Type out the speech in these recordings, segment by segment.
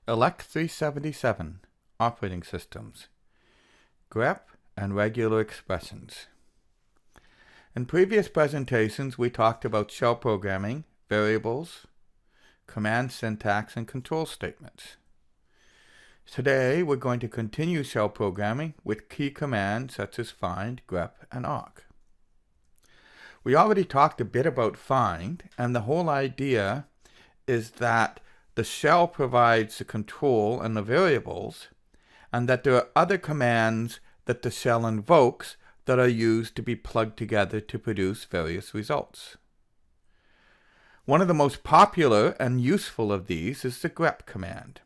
Elect 377 Operating Systems, Grep and Regular Expressions. In previous presentations, we talked about shell programming, variables, command syntax, and control statements. Today, we're going to continue shell programming with key commands such as find, grep, and awk. We already talked a bit about find, and the whole idea is that the shell provides the control and the variables, and that there are other commands that the shell invokes that are used to be plugged together to produce various results. One of the most popular and useful of these is the grep command.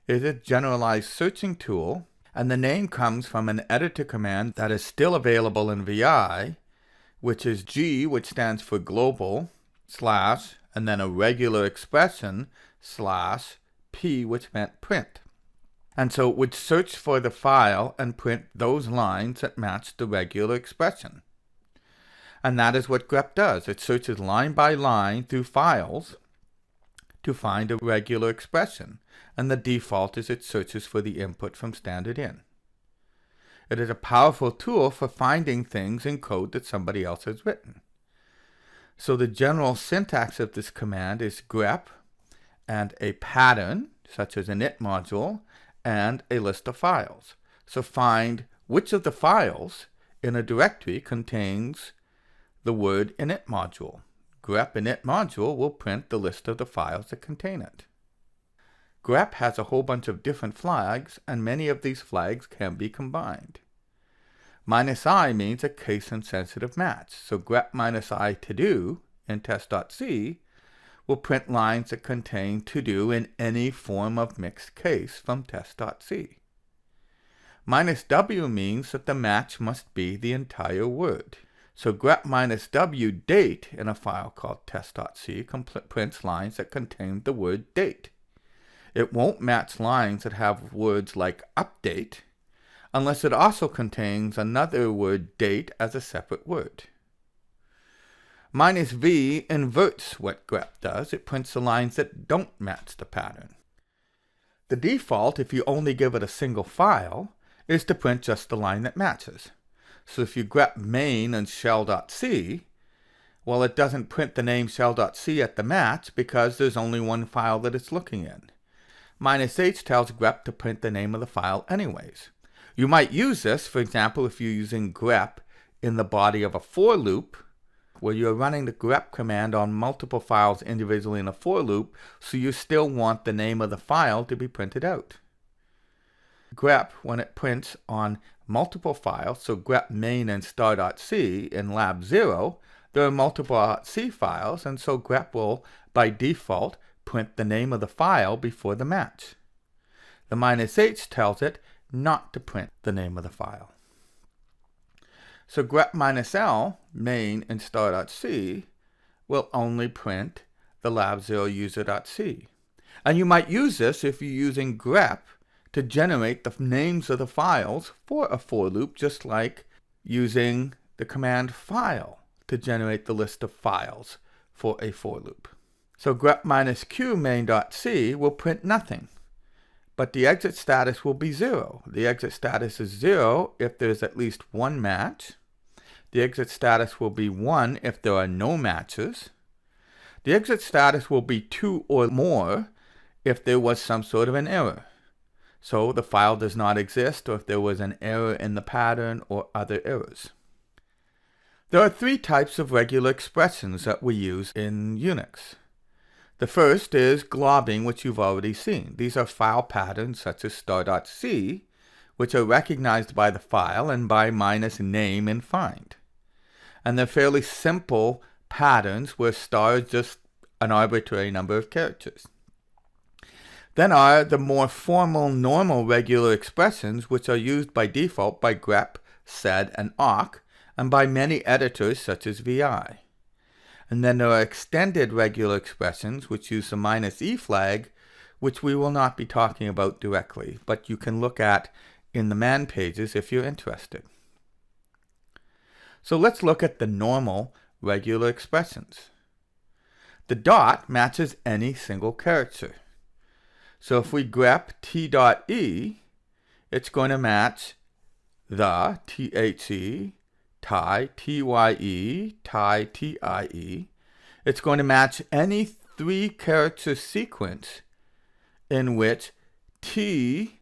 It is a generalized searching tool, and the name comes from an editor command that is still available in VI, which is G, which stands for global, slash, and then a regular expression, slash, P, which meant print. And so it would search for the file and print those lines that match the regular expression. And that is what grep does. It searches line by line through files to find a regular expression. And the default is it searches for the input from standard in. It is a powerful tool for finding things in code that somebody else has written. So the general syntax of this command is grep and a pattern, such as an init module, and a list of files. So find which of the files in a directory contains the word init module. Grep init module will print the list of the files that contain it. Grep has a whole bunch of different flags, and many of these flags can be combined. -i means a case-insensitive match, so grep -i to do in test.c will print lines that contain to do in any form of mixed case from test.c. -w means that the match must be the entire word. So grep -w date in a file called test.c prints lines that contain the word date. It won't match lines that have words like update unless it also contains another word date as a separate word. -v inverts what grep does. It prints the lines that don't match the pattern. The default, if you only give it a single file, is to print just the line that matches. So if you grep main and shell.c, well, it doesn't print the name shell.c at the match because there's only one file that it's looking in. -h tells grep to print the name of the file anyways. You might use this, for example, if you're using grep in the body of a for loop, where you're running the grep command on multiple files individually in a for loop, so you still want the name of the file to be printed out. Grep, when it prints on multiple files, so grep main and star.c in lab 0, there are multiple .c files, and so grep will, by default, print the name of the file before the match. The -h tells it not to print the name of the file. So grep -l, main and star.c, will only print the lab0 user.c. And you might use this if you're using grep to generate the names of the files for a for loop, just like using the command file to generate the list of files for a for loop. So grep -q main.c will print nothing, but the exit status will be 0. The exit status is 0 if there's at least one match. The exit status will be 1 if there are no matches. The exit status will be 2 or more if there was some sort of an error. So the file does not exist, or if there was an error in the pattern or other errors. There are 3 types of regular expressions that we use in Unix. The first is globbing, which you've already seen. These are file patterns such as star.c, which are recognized by the file and by -name in find. And they're fairly simple patterns where star is just an arbitrary number of characters. Then are the more formal normal regular expressions, which are used by default by grep, sed, and awk, and by many editors such as VI. And then there are extended regular expressions which use the -e flag, which we will not be talking about directly, but you can look at in the man pages if you're interested. So let's look at the normal regular expressions. The dot matches any single character. So if we grep t dot e, it's going to match the, T-H-E, tie, T-Y-E, tie, T-I-E. It's going to match any 3-character sequence in which T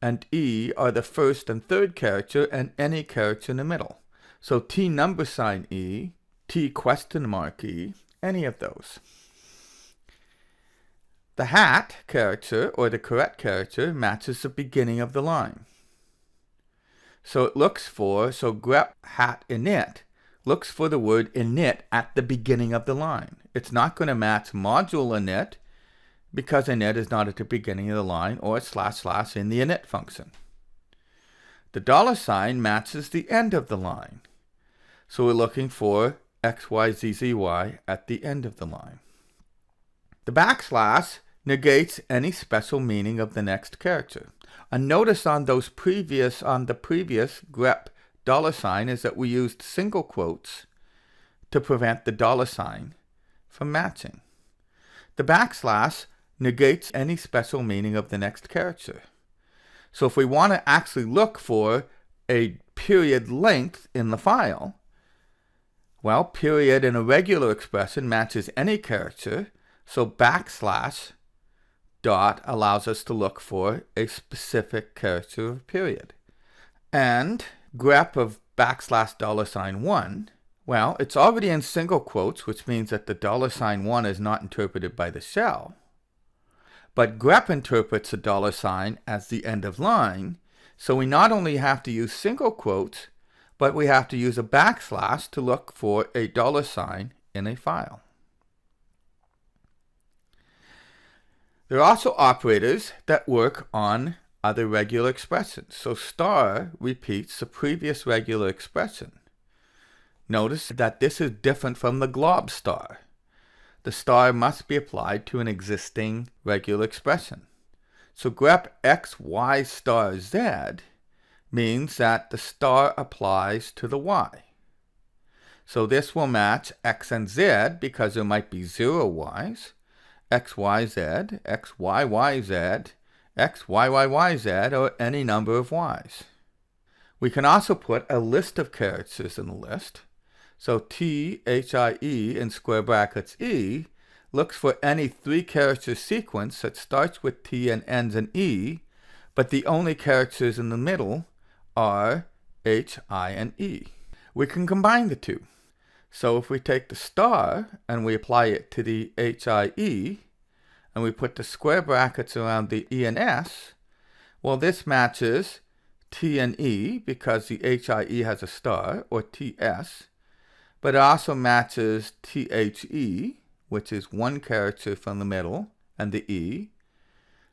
and E are the first and third character and any character in the middle. So T number sign E, T question mark E, any of those. The hat character, or the correct character, matches the beginning of the line. So it looks for, grep hat init looks for the word init at the beginning of the line. It's not going to match module init because init is not at the beginning of the line or / in the init function. The $ matches the end of the line. So we're looking for XYZZY at the end of the line. The backslash negates any special meaning of the next character. And notice on the previous grep $ is that we used single quotes to prevent the $ from matching. The backslash negates any special meaning of the next character. So if we want to actually look for a period length in the file, well, period in a regular expression matches any character, so backslash dot allows us to look for a specific character of period. And grep of backslash $1, well, it's already in single quotes, which means that the $1 is not interpreted by the shell. But grep interprets the $ as the end of line, so we not only have to use single quotes, but we have to use a backslash to look for a $ in a file. There are also operators that work on other regular expressions. So star repeats the previous regular expression. Notice that this is different from the glob star. The star must be applied to an existing regular expression. So grep x, y star z means that the star applies to the y. So this will match x and z because there might be 0 y's, x, y, z, x, y, y, z, x, y, y, y, z, or any number of y's. We can also put a list of characters in the list. So T-H-I-E in square brackets E looks for any 3-character sequence that starts with T and ends in E, but the only characters in the middle are H, I, and E. We can combine the two. So if we take the star and we apply it to the H-I-E, and we put the square brackets around the E and S, well, this matches T and E because the H-I-E has a star, or T-S, but it also matches T-H-E, which is 1 character from the middle, and the E.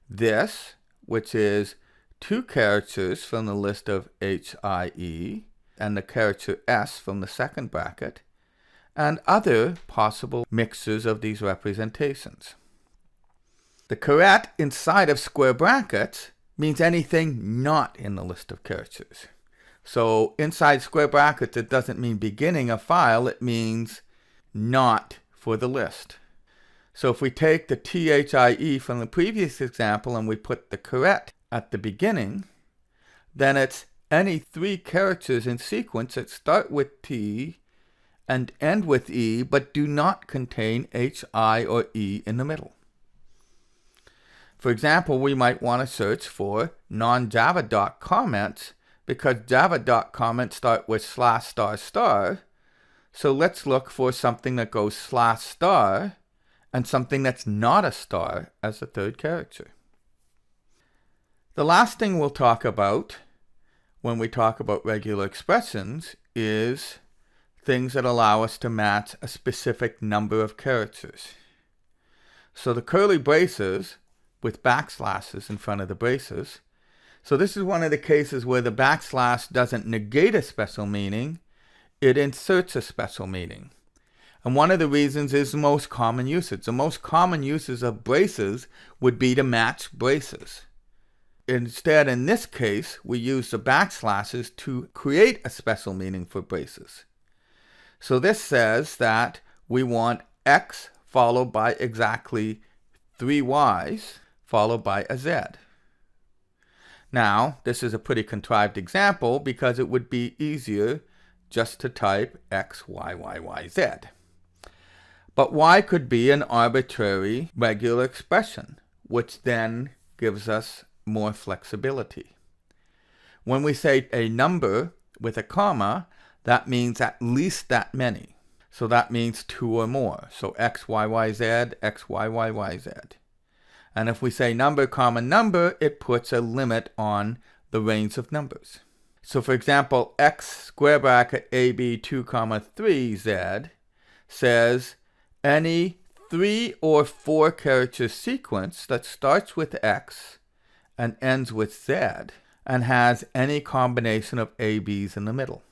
This, which is 2 characters from the list of H-I-E, and the character S from the second bracket, and other possible mixtures of these representations. The caret inside of square brackets means anything not in the list of characters. So inside square brackets, it doesn't mean beginning a file, it means not for the list. So if we take the THIE from the previous example and we put the caret at the beginning, then it's any 3 characters in sequence that start with T and end with E, but do not contain H, I, or E in the middle. For example, we might want to search for non-Java doc comments because Java doc comments start with /*. So let's look for something that goes /* and something that's not a star as the 3rd character. The last thing we'll talk about when we talk about regular expressions is things that allow us to match a specific number of characters. So the curly braces with backslashes in front of the braces. So this is one of the cases where the backslash doesn't negate a special meaning, it inserts a special meaning. And one of the reasons is the most common usage. The most common uses of braces would be to match braces. Instead, in this case, we use the backslashes to create a special meaning for braces. So this says that we want X followed by exactly 3 Y's followed by a Z. Now, this is a pretty contrived example because it would be easier just to type X, Y, Y, Y, Z. But Y could be an arbitrary regular expression, which then gives us more flexibility. When we say a number with a comma, that means at least that many. So that means 2 or more. So X, Y, Y, Z, X, Y, Y, Y, Z. And if we say number, comma, number, it puts a limit on the range of numbers. So for example, X square bracket AB 2, 3 Z says any 3 or 4 character sequence that starts with X and ends with Z and has any combination of ABs in the middle.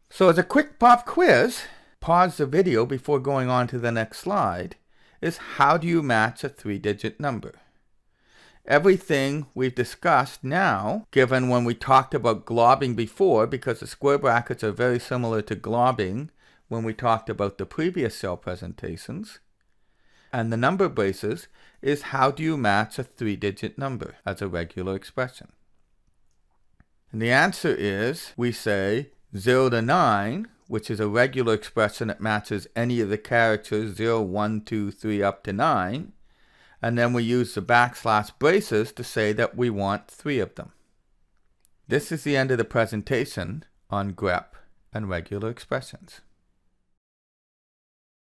So as a quick pop quiz, pause the video before going on to the next slide, is how do you match a 3-digit number? Everything we've discussed now, given when we talked about globbing before, because the square brackets are very similar to globbing when we talked about the previous cell presentations, and the number braces, is how do you match a 3-digit number as a regular expression? And the answer is, we say 0 to 9, which is a regular expression that matches any of the characters 0, 1, 2, 3 up to 9. And then we use the backslash braces to say that we want 3 of them. This is the end of the presentation on grep and regular expressions.